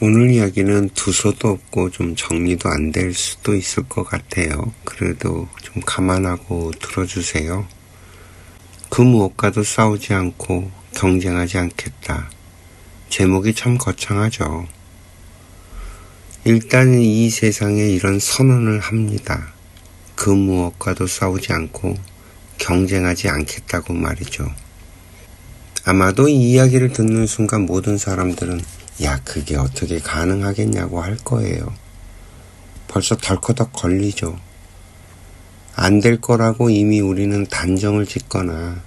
오늘 이야기는 두서도 없고 좀 정리도 안 될 수도 있을 것 같아요. 그래도 좀 감안하고 들어주세요. 그 무엇과도 싸우지 않고 경쟁하지 않겠다. 제목이 참 거창하죠. 일단 이 세상에 이런 선언을 합니다. 그 무엇과도 싸우지 않고 경쟁하지 않겠다고 말이죠. 아마도 이 이야기를 듣는 순간 모든 사람들은 야, 그게 어떻게 가능하겠냐고 할 거예요. 벌써 덜커덕 걸리죠. 안 될 거라고 이미 우리는 단정을 짓거나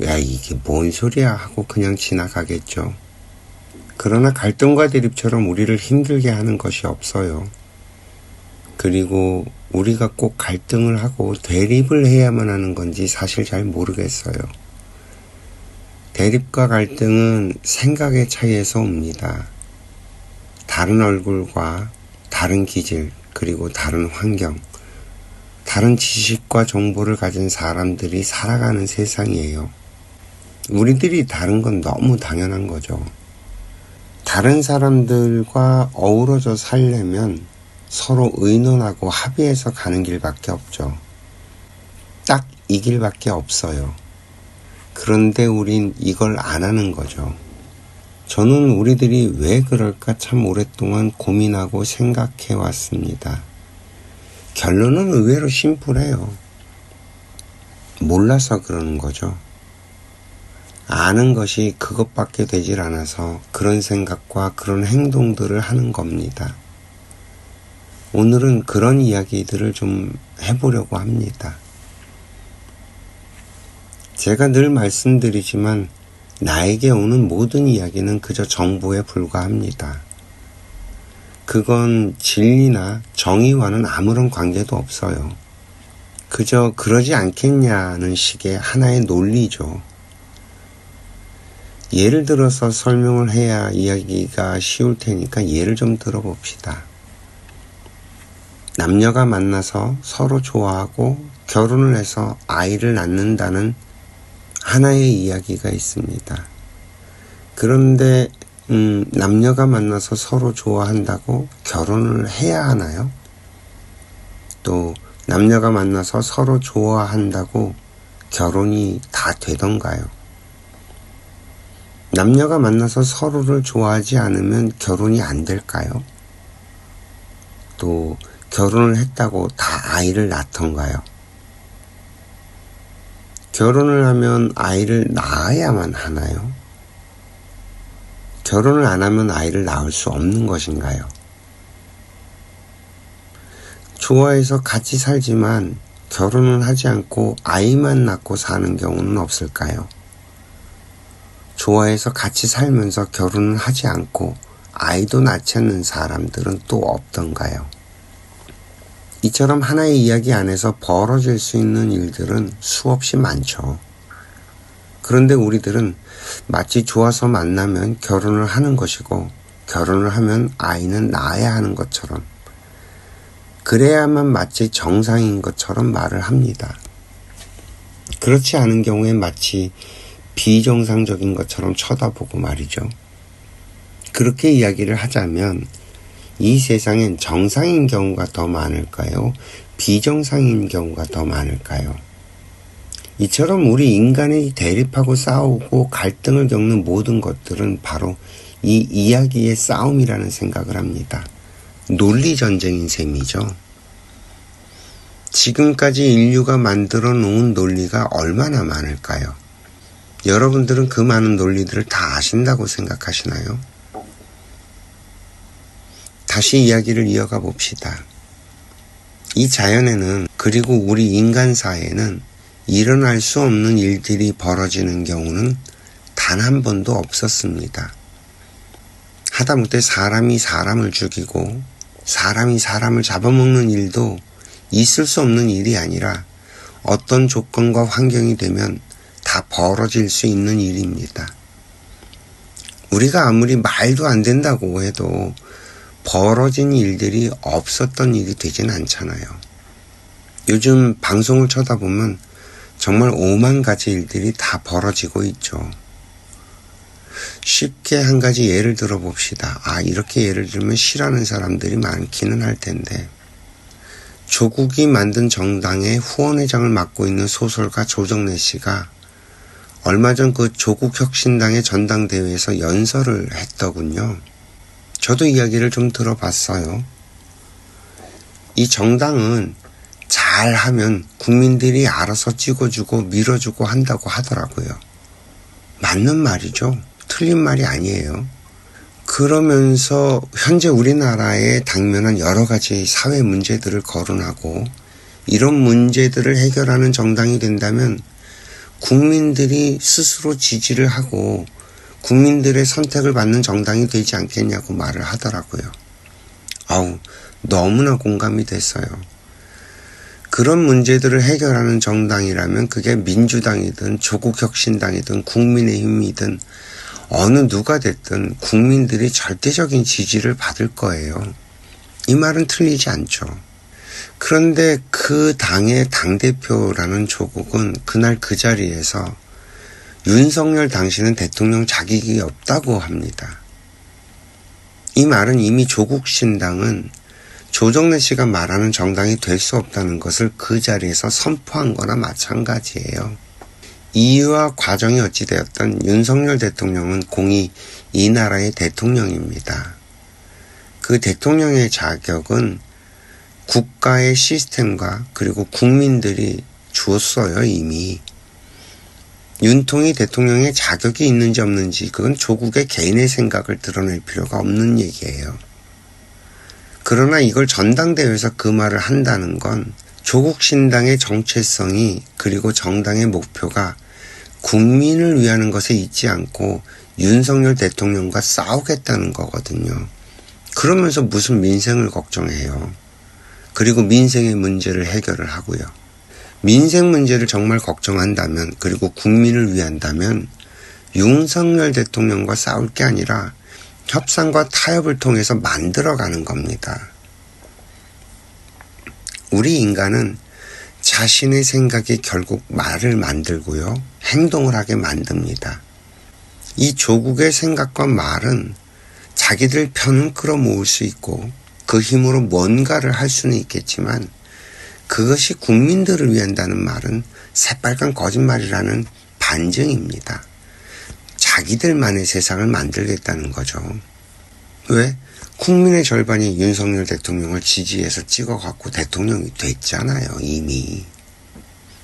야, 이게 뭔 소리야 하고 그냥 지나가겠죠. 그러나 갈등과 대립처럼 우리를 힘들게 하는 것이 없어요. 그리고 우리가 꼭 갈등을 하고 대립을 해야만 하는 건지 사실 잘 모르겠어요. 대립과 갈등은 생각의 차이에서 옵니다. 다른 얼굴과 다른 기질, 그리고 다른 환경, 다른 지식과 정보를 가진 사람들이 살아가는 세상이에요. 우리들이 다른 건 너무 당연한 거죠. 다른 사람들과 어우러져 살려면 서로 의논하고 합의해서 가는 길밖에 없죠. 딱 이 길밖에 없어요. 그런데 우린 이걸 안 하는 거죠. 저는 우리들이 왜 그럴까 참 오랫동안 고민하고 생각해 왔습니다. 결론은 의외로 심플해요. 몰라서 그러는 거죠. 아는 것이 그것밖에 되질 않아서 그런 생각과 그런 행동들을 하는 겁니다. 오늘은 그런 이야기들을 좀 해보려고 합니다. 제가 늘 말씀드리지만 나에게 오는 모든 이야기는 그저 정보에 불과합니다. 그건 진리나 정의와는 아무런 관계도 없어요. 그저 그러지 않겠냐는 식의 하나의 논리죠. 예를 들어서 설명을 해야 이야기가 쉬울 테니까 예를 좀 들어봅시다. 남녀가 만나서 서로 좋아하고 결혼을 해서 아이를 낳는다는 하나의 이야기가 있습니다. 그런데 남녀가 만나서 서로 좋아한다고 결혼을 해야 하나요? 또 남녀가 만나서 서로 좋아한다고 결혼이 다 되던가요? 남녀가 만나서 서로를 좋아하지 않으면 결혼이 안 될까요? 또 결혼을 했다고 다 아이를 낳던가요? 결혼을 하면 아이를 낳아야만 하나요? 결혼을 안 하면 아이를 낳을 수 없는 것인가요? 좋아해서 같이 살지만 결혼은 하지 않고 아이만 낳고 사는 경우는 없을까요? 좋아해서 같이 살면서 결혼은 하지 않고 아이도 낳지 않는 사람들은 또 없던가요? 이처럼 하나의 이야기 안에서 벌어질 수 있는 일들은 수없이 많죠. 그런데 우리들은 마치 좋아서 만나면 결혼을 하는 것이고 결혼을 하면 아이는 낳아야 하는 것처럼 그래야만 마치 정상인 것처럼 말을 합니다. 그렇지 않은 경우에 마치 비정상적인 것처럼 쳐다보고 말이죠. 그렇게 이야기를 하자면 이 세상엔 정상인 경우가 더 많을까요? 비정상인 경우가 더 많을까요? 이처럼 우리 인간이 대립하고 싸우고 갈등을 겪는 모든 것들은 바로 이 이야기의 싸움이라는 생각을 합니다. 논리전쟁인 셈이죠. 지금까지 인류가 만들어 놓은 논리가 얼마나 많을까요? 여러분들은 그 많은 논리들을 다 아신다고 생각하시나요? 다시 이야기를 이어가 봅시다. 이 자연에는 그리고 우리 인간사에는 일어날 수 없는 일들이 벌어지는 경우는 단 한 번도 없었습니다. 하다못해 사람이 사람을 죽이고 사람이 사람을 잡아먹는 일도 있을 수 없는 일이 아니라 어떤 조건과 환경이 되면 다 벌어질 수 있는 일입니다. 우리가 아무리 말도 안 된다고 해도 벌어진 일들이 없었던 일이 되진 않잖아요. 요즘 방송을 쳐다보면 정말 오만 가지 일들이 다 벌어지고 있죠. 쉽게 한 가지 예를 들어 봅시다. 이렇게 예를 들면 싫어하는 사람들이 많기는 할 텐데, 조국이 만든 정당의 후원회장을 맡고 있는 소설가 조정래 씨가 얼마 전 그 조국혁신당의 전당대회에서 연설을 했더군요. 저도 이야기를 좀 들어봤어요. 이 정당은 잘하면 국민들이 알아서 찍어주고 밀어주고 한다고 하더라고요. 맞는 말이죠. 틀린 말이 아니에요. 그러면서 현재 우리나라에 당면한 여러 가지 사회 문제들을 거론하고 이런 문제들을 해결하는 정당이 된다면 국민들이 스스로 지지를 하고 국민들의 선택을 받는 정당이 되지 않겠냐고 말을 하더라고요. 너무나 공감이 됐어요. 그런 문제들을 해결하는 정당이라면 그게 민주당이든 조국혁신당이든 국민의힘이든 어느 누가 됐든 국민들이 절대적인 지지를 받을 거예요. 이 말은 틀리지 않죠. 그런데 그 당의 당대표라는 조국은 그날 그 자리에서 윤석열 당신은 대통령 자격이 없다고 합니다. 이 말은 이미 조국신당은 조정래 씨가 말하는 정당이 될 수 없다는 것을 그 자리에서 선포한 거나 마찬가지예요. 이유와 과정이 어찌되었든 윤석열 대통령은 공이 이 나라의 대통령입니다. 그 대통령의 자격은 국가의 시스템과 그리고 국민들이 주었어요, 이미. 윤통이 대통령의 자격이 있는지 없는지 그건 조국의 개인의 생각을 드러낼 필요가 없는 얘기예요. 그러나 이걸 전당대회에서 그 말을 한다는 건 조국 신당의 정체성이 그리고 정당의 목표가 국민을 위하는 것에 있지 않고 윤석열 대통령과 싸우겠다는 거거든요. 그러면서 무슨 민생을 걱정해요. 그리고 민생의 문제를 해결을 하고요. 민생 문제를 정말 걱정한다면 그리고 국민을 위한다면 윤석열 대통령과 싸울 게 아니라 협상과 타협을 통해서 만들어가는 겁니다. 우리 인간은 자신의 생각이 결국 말을 만들고요. 행동을 하게 만듭니다. 이 조국의 생각과 말은 자기들 편은 끌어모을 수 있고 그 힘으로 뭔가를 할 수는 있겠지만 그것이 국민들을 위한다는 말은 새빨간 거짓말이라는 반증입니다. 자기들만의 세상을 만들겠다는 거죠. 왜? 국민의 절반이 윤석열 대통령을 지지해서 찍어갖고 대통령이 됐잖아요, 이미.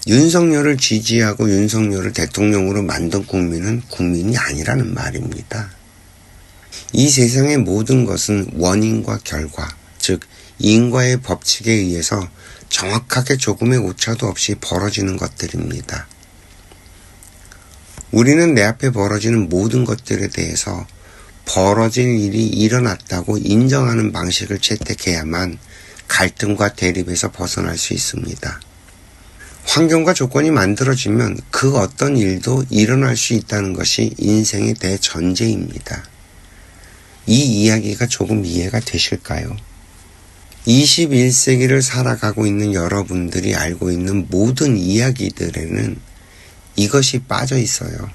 윤석열을 지지하고 윤석열을 대통령으로 만든 국민은 국민이 아니라는 말입니다. 이 세상의 모든 것은 원인과 결과, 즉 인과의 법칙에 의해서 정확하게 조금의 오차도 없이 벌어지는 것들입니다. 우리는 내 앞에 벌어지는 모든 것들에 대해서 벌어질 일이 일어났다고 인정하는 방식을 채택해야만 갈등과 대립에서 벗어날 수 있습니다. 환경과 조건이 만들어지면 그 어떤 일도 일어날 수 있다는 것이 인생의 대전제입니다. 이 이야기가 조금 이해가 되실까요? 21세기를 살아가고 있는 여러분들이 알고 있는 모든 이야기들에는 이것이 빠져 있어요.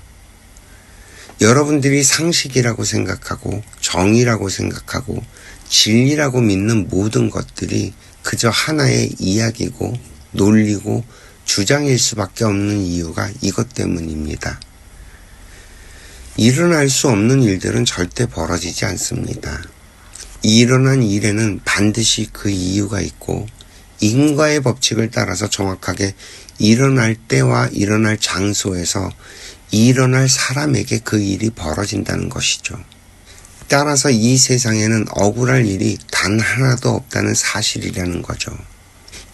여러분들이 상식이라고 생각하고 정의라고 생각하고 진리라고 믿는 모든 것들이 그저 하나의 이야기고 논리고 주장일 수밖에 없는 이유가 이것 때문입니다. 일어날 수 없는 일들은 절대 벌어지지 않습니다. 일어난 일에는 반드시 그 이유가 있고 인과의 법칙을 따라서 정확하게 일어날 때와 일어날 장소에서 일어날 사람에게 그 일이 벌어진다는 것이죠. 따라서 이 세상에는 억울할 일이 단 하나도 없다는 사실이라는 거죠.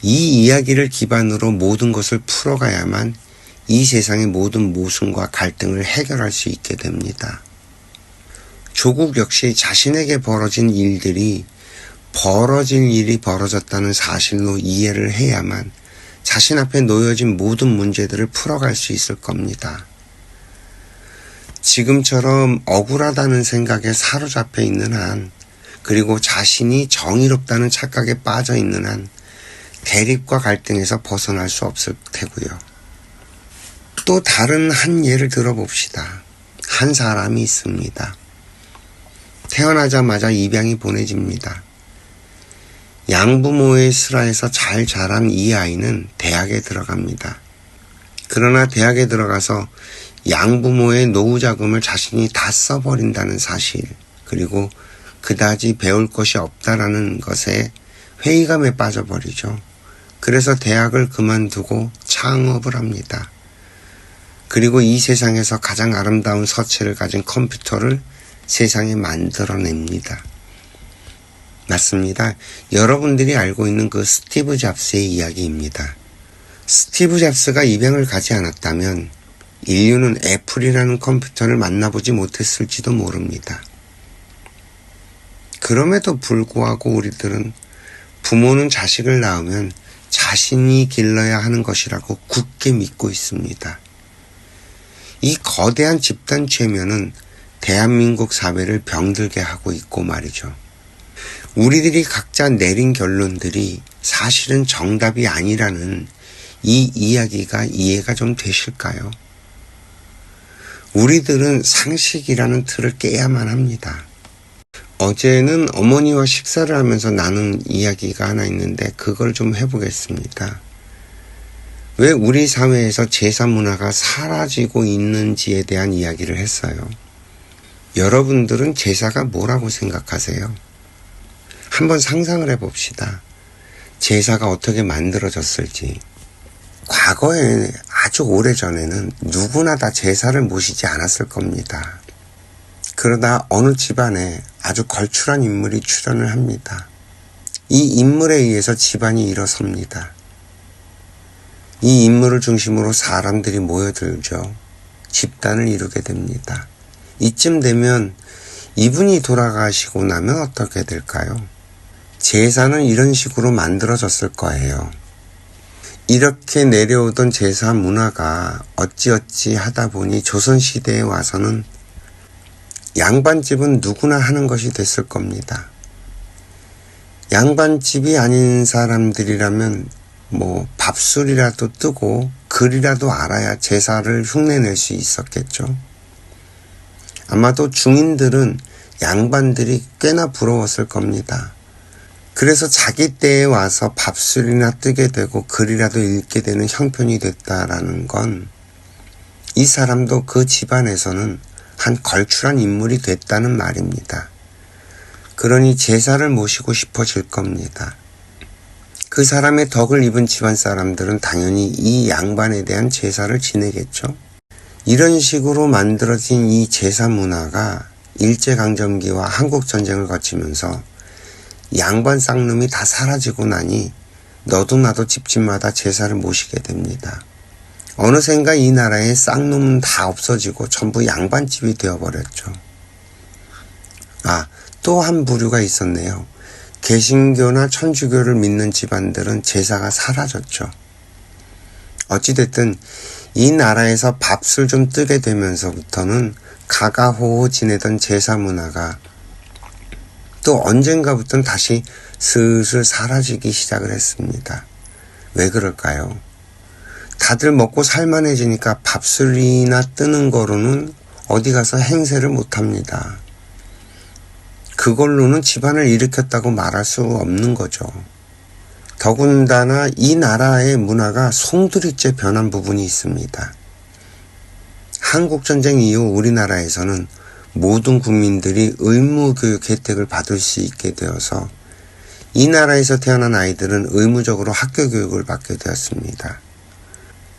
이 이야기를 기반으로 모든 것을 풀어가야만 이 세상의 모든 모순과 갈등을 해결할 수 있게 됩니다. 조국 역시 자신에게 벌어진 일들이 벌어질 일이 벌어졌다는 사실로 이해를 해야만 자신 앞에 놓여진 모든 문제들을 풀어갈 수 있을 겁니다. 지금처럼 억울하다는 생각에 사로잡혀 있는 한, 그리고 자신이 정의롭다는 착각에 빠져 있는 한 대립과 갈등에서 벗어날 수 없을 테고요. 또 다른 한 예를 들어봅시다. 한 사람이 있습니다. 태어나자마자 입양이 보내집니다. 양부모의 슬하에서 잘 자란 이 아이는 대학에 들어갑니다. 그러나 대학에 들어가서 양부모의 노후자금을 자신이 다 써버린다는 사실, 그리고 그다지 배울 것이 없다라는 것에 회의감에 빠져버리죠. 그래서 대학을 그만두고 창업을 합니다. 그리고 이 세상에서 가장 아름다운 서체를 가진 컴퓨터를 세상에 만들어냅니다. 맞습니다. 여러분들이 알고 있는 그 스티브 잡스의 이야기입니다. 스티브 잡스가 입양을 가지 않았다면 인류는 애플이라는 컴퓨터를 만나보지 못했을지도 모릅니다. 그럼에도 불구하고 우리들은 부모는 자식을 낳으면 자신이 길러야 하는 것이라고 굳게 믿고 있습니다. 이 거대한 집단 최면은 대한민국 사회를 병들게 하고 있고 말이죠. 우리들이 각자 내린 결론들이 사실은 정답이 아니라는 이 이야기가 이해가 좀 되실까요? 우리들은 상식이라는 틀을 깨야만 합니다. 어제는 어머니와 식사를 하면서 나눈 이야기가 하나 있는데 그걸 좀 해보겠습니다. 왜 우리 사회에서 제사 문화가 사라지고 있는지에 대한 이야기를 했어요. 여러분들은 제사가 뭐라고 생각하세요? 한번 상상을 해봅시다. 제사가 어떻게 만들어졌을지. 과거에 아주 오래전에는 누구나 다 제사를 모시지 않았을 겁니다. 그러다 어느 집안에 아주 걸출한 인물이 출연을 합니다. 이 인물에 의해서 집안이 일어섭니다. 이 인물을 중심으로 사람들이 모여들죠. 집단을 이루게 됩니다. 이쯤 되면 이분이 돌아가시고 나면 어떻게 될까요? 제사는 이런 식으로 만들어졌을 거예요. 이렇게 내려오던 제사 문화가 어찌어찌 하다 보니 조선시대에 와서는 양반집은 누구나 하는 것이 됐을 겁니다. 양반집이 아닌 사람들이라면 밥술이라도 뜨고 글이라도 알아야 제사를 흉내낼 수 있었겠죠. 아마도 중인들은 양반들이 꽤나 부러웠을 겁니다. 그래서 자기 때에 와서 밥술이나 뜨게 되고 글이라도 읽게 되는 형편이 됐다라는 건 이 사람도 그 집안에서는 한 걸출한 인물이 됐다는 말입니다. 그러니 제사를 모시고 싶어질 겁니다. 그 사람의 덕을 입은 집안 사람들은 당연히 이 양반에 대한 제사를 지내겠죠. 이런 식으로 만들어진 이 제사 문화가 일제강점기와 한국전쟁을 거치면서 양반 쌍놈이 다 사라지고 나니 너도 나도 집집마다 제사를 모시게 됩니다. 어느샌가 이 나라의 쌍놈은 다 없어지고 전부 양반집이 되어버렸죠. 또 한 부류가 있었네요. 개신교나 천주교를 믿는 집안들은 제사가 사라졌죠. 어찌됐든 이 나라에서 밥술 좀 뜨게 되면서부터는 가가호호 지내던 제사 문화가 또 언젠가부터는 다시 슬슬 사라지기 시작을 했습니다. 왜 그럴까요? 다들 먹고 살만해지니까 밥술이나 뜨는 거로는 어디 가서 행세를 못합니다. 그걸로는 집안을 일으켰다고 말할 수 없는 거죠. 더군다나 이 나라의 문화가 송두리째 변한 부분이 있습니다. 한국전쟁 이후 우리나라에서는 모든 국민들이 의무교육 혜택을 받을 수 있게 되어서 이 나라에서 태어난 아이들은 의무적으로 학교 교육을 받게 되었습니다.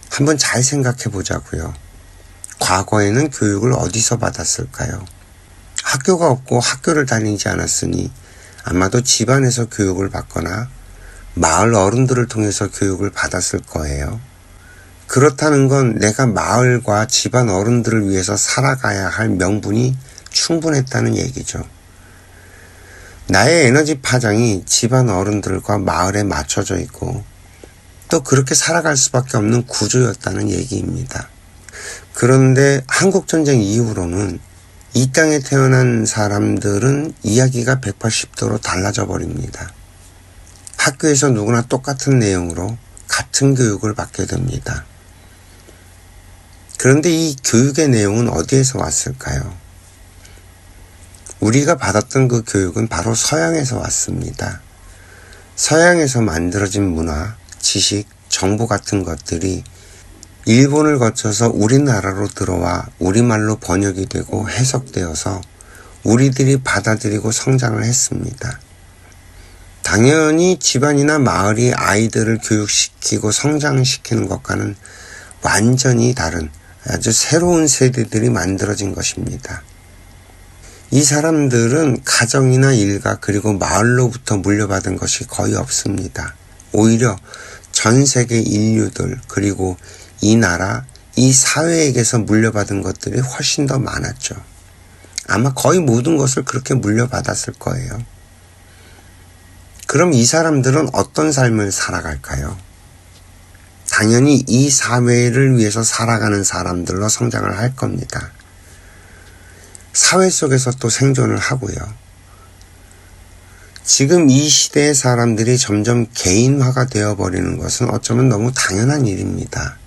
한번 잘 생각해 보자고요. 과거에는 교육을 어디서 받았을까요? 학교가 없고 학교를 다니지 않았으니 아마도 집안에서 교육을 받거나 마을 어른들을 통해서 교육을 받았을 거예요. 그렇다는 건 내가 마을과 집안 어른들을 위해서 살아가야 할 명분이 충분했다는 얘기죠. 나의 에너지 파장이 집안 어른들과 마을에 맞춰져 있고 또 그렇게 살아갈 수밖에 없는 구조였다는 얘기입니다. 그런데 한국전쟁 이후로는 이 땅에 태어난 사람들은 이야기가 180도로 달라져 버립니다. 학교에서 누구나 똑같은 내용으로 같은 교육을 받게 됩니다. 그런데 이 교육의 내용은 어디에서 왔을까요? 우리가 받았던 그 교육은 바로 서양에서 왔습니다. 서양에서 만들어진 문화, 지식, 정보 같은 것들이 일본을 거쳐서 우리나라로 들어와 우리말로 번역이 되고 해석되어서 우리들이 받아들이고 성장을 했습니다. 당연히 집안이나 마을이 아이들을 교육시키고 성장시키는 것과는 완전히 다른 아주 새로운 세대들이 만들어진 것입니다. 이 사람들은 가정이나 일가 그리고 마을로부터 물려받은 것이 거의 없습니다. 오히려 전 세계 인류들 그리고 이 나라, 이 사회에게서 물려받은 것들이 훨씬 더 많았죠. 아마 거의 모든 것을 그렇게 물려받았을 거예요. 그럼 이 사람들은 어떤 삶을 살아갈까요? 당연히 이 사회를 위해서 살아가는 사람들로 성장을 할 겁니다. 사회 속에서 또 생존을 하고요. 지금 이 시대의 사람들이 점점 개인화가 되어버리는 것은 어쩌면 너무 당연한 일입니다.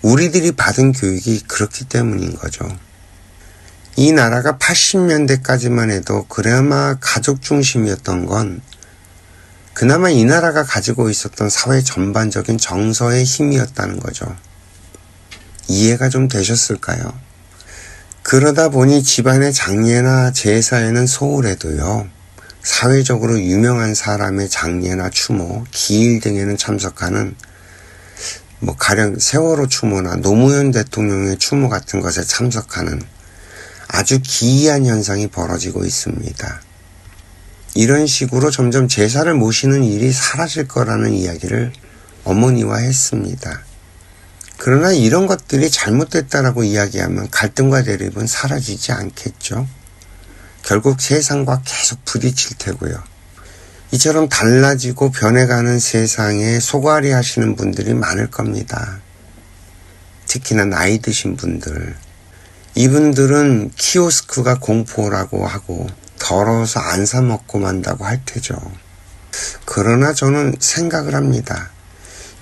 우리들이 받은 교육이 그렇기 때문인 거죠. 이 나라가 80년대까지만 해도 그나마 가족 중심이었던 건 그나마 이 나라가 가지고 있었던 사회 전반적인 정서의 힘이었다는 거죠. 이해가 좀 되셨을까요? 그러다 보니 집안의 장례나 제사에는 소홀해도요, 사회적으로 유명한 사람의 장례나 추모, 기일 등에는 참석하는 가령 세월호 추모나 노무현 대통령의 추모 같은 것에 참석하는 아주 기이한 현상이 벌어지고 있습니다. 이런 식으로 점점 제사를 모시는 일이 사라질 거라는 이야기를 어머니와 했습니다. 그러나 이런 것들이 잘못됐다라고 이야기하면 갈등과 대립은 사라지지 않겠죠. 결국 세상과 계속 부딪힐 테고요. 이처럼 달라지고 변해가는 세상에 속앓이 하시는 분들이 많을 겁니다. 특히나 나이 드신 분들. 이분들은 키오스크가 공포라고 하고 더러워서 안 사 먹고 만다고 할 테죠. 그러나 저는 생각을 합니다.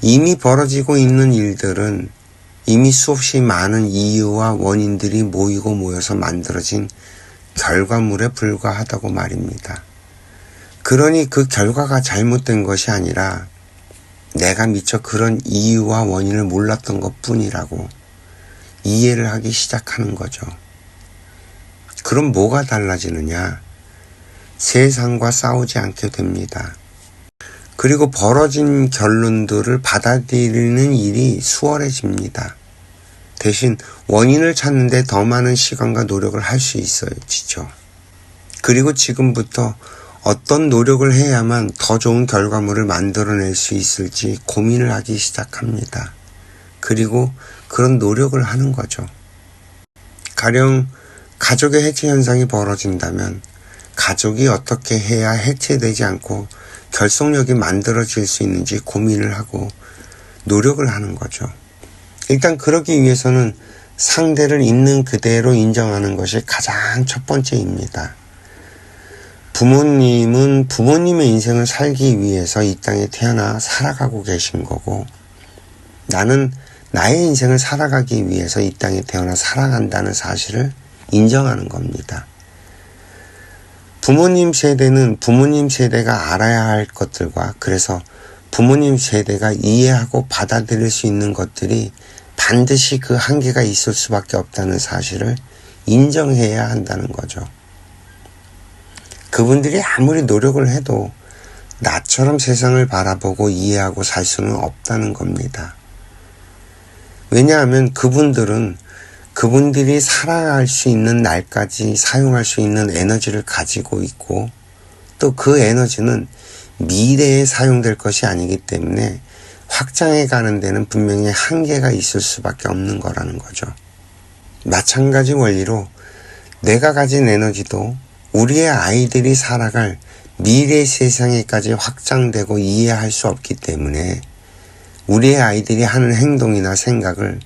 이미 벌어지고 있는 일들은 이미 수없이 많은 이유와 원인들이 모이고 모여서 만들어진 결과물에 불과하다고 말입니다. 그러니 그 결과가 잘못된 것이 아니라 내가 미처 그런 이유와 원인을 몰랐던 것뿐이라고 이해를 하기 시작하는 거죠. 그럼 뭐가 달라지느냐? 세상과 싸우지 않게 됩니다. 그리고 벌어진 결론들을 받아들이는 일이 수월해집니다. 대신 원인을 찾는데 더 많은 시간과 노력을 할 수 있어지죠. 그리고 지금부터 어떤 노력을 해야만 더 좋은 결과물을 만들어낼 수 있을지 고민을 하기 시작합니다. 그리고 그런 노력을 하는 거죠. 가령 가족의 해체 현상이 벌어진다면 가족이 어떻게 해야 해체되지 않고 결속력이 만들어질 수 있는지 고민을 하고 노력을 하는 거죠. 일단 그러기 위해서는 상대를 있는 그대로 인정하는 것이 가장 첫 번째입니다. 부모님은 부모님의 인생을 살기 위해서 이 땅에 태어나 살아가고 계신 거고, 나는 나의 인생을 살아가기 위해서 이 땅에 태어나 살아간다는 사실을 인정하는 겁니다. 부모님 세대는 부모님 세대가 알아야 할 것들과 그래서 부모님 세대가 이해하고 받아들일 수 있는 것들이 반드시 그 한계가 있을 수밖에 없다는 사실을 인정해야 한다는 거죠. 그분들이 아무리 노력을 해도 나처럼 세상을 바라보고 이해하고 살 수는 없다는 겁니다. 왜냐하면 그분들이 살아갈 수 있는 날까지 사용할 수 있는 에너지를 가지고 있고 또 그 에너지는 미래에 사용될 것이 아니기 때문에 확장해 가는 데는 분명히 한계가 있을 수밖에 없는 거라는 거죠. 마찬가지 원리로 내가 가진 에너지도 우리의 아이들이 살아갈 미래 세상에까지 확장되고 이해할 수 없기 때문에 우리의 아이들이 하는 행동이나 생각을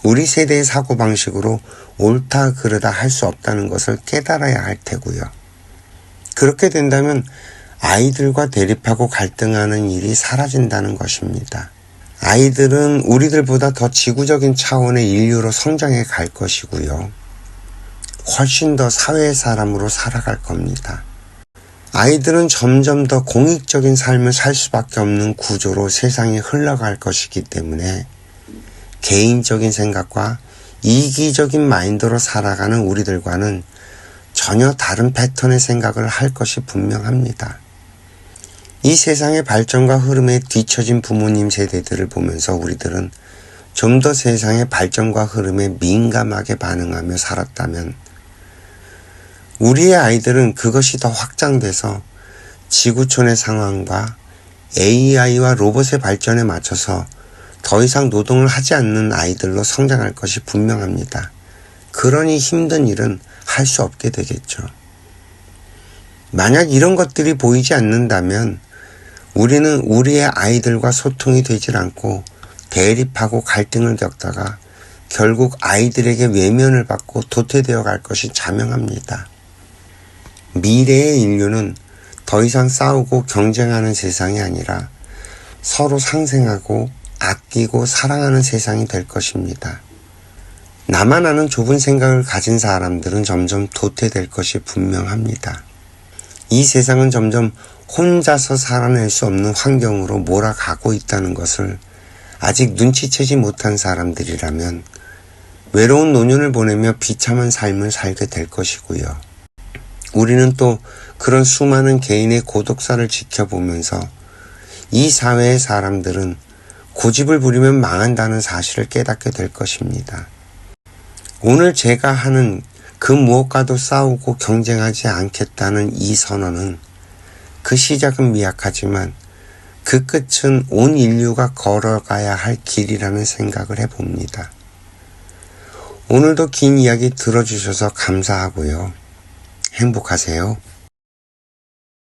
우리 세대의 사고방식으로 옳다 그르다 할 수 없다는 것을 깨달아야 할 테고요. 그렇게 된다면 아이들과 대립하고 갈등하는 일이 사라진다는 것입니다. 아이들은 우리들보다 더 지구적인 차원의 인류로 성장해 갈 것이고요. 훨씬 더 사회의 사람으로 살아갈 겁니다. 아이들은 점점 더 공익적인 삶을 살 수밖에 없는 구조로 세상이 흘러갈 것이기 때문에 개인적인 생각과 이기적인 마인드로 살아가는 우리들과는 전혀 다른 패턴의 생각을 할 것이 분명합니다. 이 세상의 발전과 흐름에 뒤처진 부모님 세대들을 보면서 우리들은 좀 더 세상의 발전과 흐름에 민감하게 반응하며 살았다면 우리의 아이들은 그것이 더 확장돼서 지구촌의 상황과 AI와 로봇의 발전에 맞춰서 더 이상 노동을 하지 않는 아이들로 성장할 것이 분명합니다. 그러니 힘든 일은 할 수 없게 되겠죠. 만약 이런 것들이 보이지 않는다면 우리는 우리의 아이들과 소통이 되질 않고 대립하고 갈등을 겪다가 결국 아이들에게 외면을 받고 도태되어 갈 것이 자명합니다. 미래의 인류는 더 이상 싸우고 경쟁하는 세상이 아니라 서로 상생하고 아끼고 사랑하는 세상이 될 것입니다. 나만 아는 좁은 생각을 가진 사람들은 점점 도태될 것이 분명합니다. 이 세상은 점점 혼자서 살아낼 수 없는 환경으로 몰아가고 있다는 것을 아직 눈치채지 못한 사람들이라면 외로운 노년을 보내며 비참한 삶을 살게 될 것이고요. 우리는 또 그런 수많은 개인의 고독사를 지켜보면서 이 사회의 사람들은 고집을 부리면 망한다는 사실을 깨닫게 될 것입니다. 오늘 제가 하는 그 무엇과도 싸우고 경쟁하지 않겠다는 이 선언은 그 시작은 미약하지만 그 끝은 온 인류가 걸어가야 할 길이라는 생각을 해봅니다. 오늘도 긴 이야기 들어주셔서 감사하고요. 행복하세요.